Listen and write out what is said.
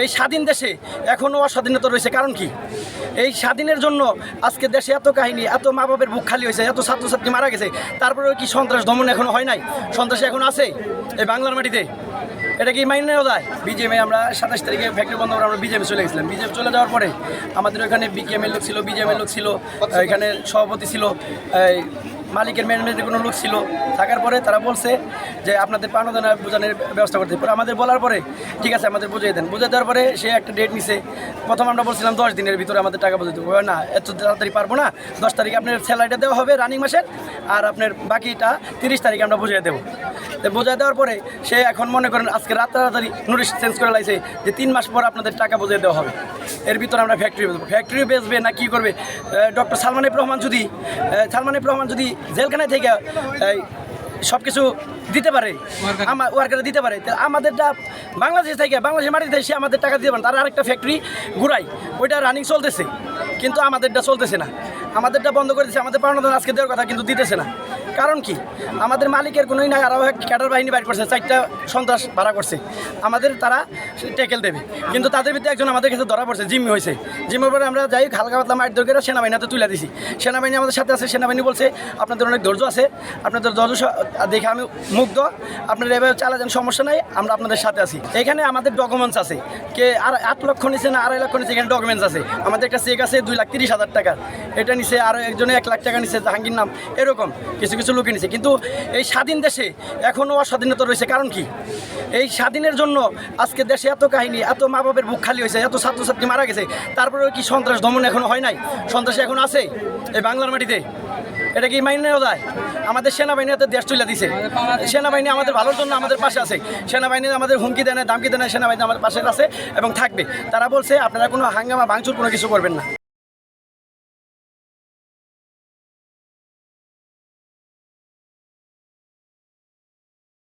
এই স্বাধীন দেশে এখনও অস্বাধীনতা রয়েছে। কারণ কি? এই স্বাধীনের জন্য আজকে দেশে এত কাহিনী, এত মা বাবার বুক খালি হয়েছে, এত ছাত্রছাত্রী মারা গেছে, তারপরেও কি সন্ত্রাস দমন এখনো হয় নাই? সন্ত্রাস এখন আছে এই বাংলার মাটিতে। এটা কি মাইনে নেওয়া যায়? বিজেএমে আমরা 27 তারিখে ফ্যাক্টরি বন্ধ করে আমরা বিজেএমে চলে গেছিলাম। বিজেএম চলে যাওয়ার পরে আমাদের ওখানে বিকেএমের লোক ছিল, বিজেএমের লোক ছিল, এখানে সভাপতি ছিল, মালিকের ম্যানেজমেন্টের কোনো লোক ছিল। থাকার পরে তারা বলছে যে আপনাদের পাওনা বোঝানোর ব্যবস্থা করতে। পরে আমাদের বলার পরে ঠিক আছে আমাদের বুঝিয়ে দেন। বুঝিয়ে দেওয়ার পরে সে একটা ডেট নিছে। প্রথম আমরা বলছিলাম 10 দিনের ভিতরে আমাদের টাকা বুঝে দেবো। না, এত তাড়াতাড়ি পারবো না, 10 তারিখে আপনার স্যালারিটা দেওয়া হবে রানিং মাসের, আর আপনার বাকিটা 30 তারিখে আমরা বুঝিয়ে দেবো। তো বুঝিয়ে দেওয়ার পরে সে এখন মনে করেন আজকে তাড়াতাড়ি নোটিশ চেঞ্জ করে লাগছে যে 3 মাস পর আপনাদের টাকা বুঝিয়ে দেওয়া হবে। এর ভিতরে আমরা ফ্যাক্টরি বেচবে না কি করবে? ডক্টর সালমান এফ রহমান যদি জেলখানায় থেকে সব কিছু দিতে পারে, ওয়ার্কারে দিতে পারে, আমাদেরটা বাংলাদেশের মাটিতে সে আমাদের টাকা দিতে পারে। তার আরেকটা ফ্যাক্টরি ঘুরাই, ওইটা রানিং চলতেছে, কিন্তু আমাদেরটা চলতেছে না। আমাদেরটা বন্ধ করে দিচ্ছে। আমাদের পাওনা আজকে দেওয়ার কথা, কিন্তু দিতেছে না। কারণ কি? আমাদের মালিকের কোনোই নাই। আরও ক্যাডার বাহিনী বাইর করছে, 4টা সন্ত্রাস ভাড়া করছে, আমাদের তারা ট্যাকেল দেবে। কিন্তু তাদের ভিতরে একজন আমাদের কাছে ধরা পড়ছে, জিম্মি হয়েছে। জিম্মির পরে আমরা যাই হালকা পাতলা মাইট দরকার সেনাবাহিনী হাতে তুলে দিছি। সেনাবাহিনী আমাদের সাথে আছে। সেনাবাহিনী বলছে আপনাদের অনেক ধৈর্য আছে, আপনাদের ধৈর্য দেখে আমি মুগ্ধ, আপনারা এভাবে চালা যান, সমস্যা নাই, আমরা আপনাদের সাথে আছি। এখানে আমাদের ডকুমেন্টস আছে, কে আর 8 লক্ষ নিচে না 2.5 লক্ষ নিচে, এখানে ডকুমেন্টস আছে। আমাদের একটা চেক আছে 2,30,000 টাকার, এটা নিচে। আর একজনে 1 লাখ টাকা নিচে, জাহাঙ্গীর নাম, এরকম কিছু কিছু লোকে নিছে। কিন্তু এই স্বাধীন দেশে এখনও অস্বাধীনতা রয়েছে। কারণ কি? এই স্বাধীনের জন্য আজকে দেশে এত কাহিনী, এত মা বাবার বুক খালি হয়েছে, এত ছাত্রছাত্রী মারা গেছে, তারপরেও কি সন্ত্রাস দমন এখনো হয় নাই? সন্ত্রাস এখন আছে এই বাংলার মাটিতে। এটা কি মাইনে নেওয়া যায়? আমাদের সেনাবাহিনী হাতে দেশ তুলে দিছে। সেনাবাহিনী আমাদের ভালোর জন্য আমাদের পাশে আছে। সেনাবাহিনী আমাদের হুমকি দেয় না, দামকি দেয় না, সেনাবাহিনী আমাদের পাশে আছে এবং থাকবে। তারা বলছে আপনারা কোনো হাঙ্গামা ভাঙচুর কোনো কিছু করবেন না।